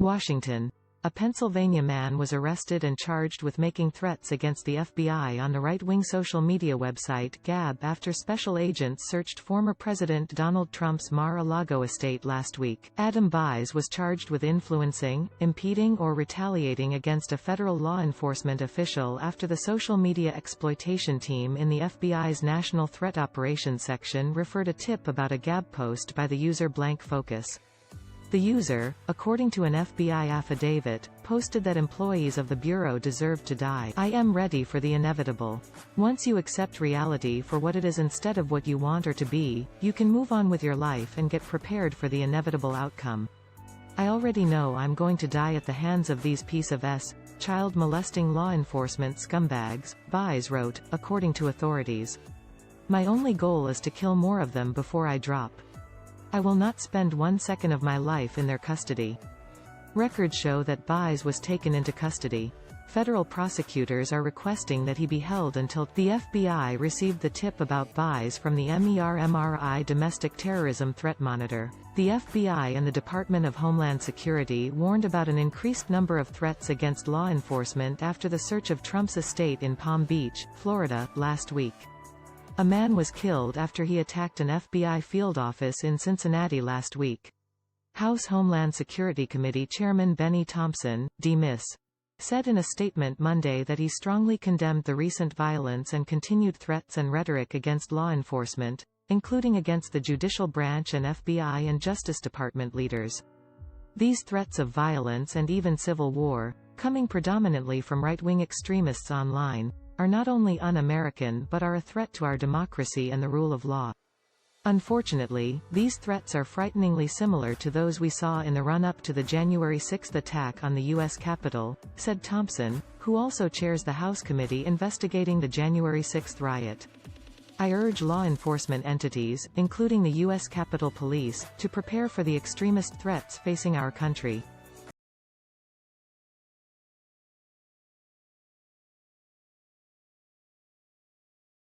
Washington. A Pennsylvania man was arrested and charged with making threats against the FBI on the right-wing social media website Gab after special agents searched former President Donald Trump's Mar-a-Lago estate last week. Adam Bies was charged with influencing, impeding or retaliating against a federal law enforcement official after the social media exploitation team in the FBI's National Threat Operations section referred a tip about a Gab post by the user _focus. The user, according to an FBI affidavit, posted that employees of the Bureau deserved to die. I am ready for the inevitable. Once you accept reality for what it is instead of what you want or to be, you can move on with your life and get prepared for the inevitable outcome. I already know I'm going to die at the hands of these piece of child molesting law enforcement scumbags, Bies wrote, according to authorities. My only goal is to kill more of them before I drop. I will not spend 1 second of my life in their custody. Records show that Bies was taken into custody. Federal prosecutors are requesting that he be held until the FBI received the tip about Bies from the MERMRI Domestic Terrorism Threat Monitor. The FBI and the Department of Homeland Security warned about an increased number of threats against law enforcement after the search of Trump's estate in Palm Beach, Florida, last week. A man was killed after he attacked an FBI field office in Cincinnati last week. House Homeland Security Committee Chairman Benny Thompson, D-Miss, said in a statement Monday that he strongly condemned the recent violence and continued threats and rhetoric against law enforcement, including against the judicial branch and FBI and Justice Department leaders. These threats of violence and even civil war, coming predominantly from right-wing extremists online, are not only un-American but are a threat to our democracy and the rule of law. Unfortunately, these threats are frighteningly similar to those we saw in the run-up to the January 6 attack on the U.S. Capitol, said Thompson, who also chairs the House committee investigating the January 6 riot. I urge law enforcement entities, including the U.S. Capitol Police, to prepare for the extremist threats facing our country.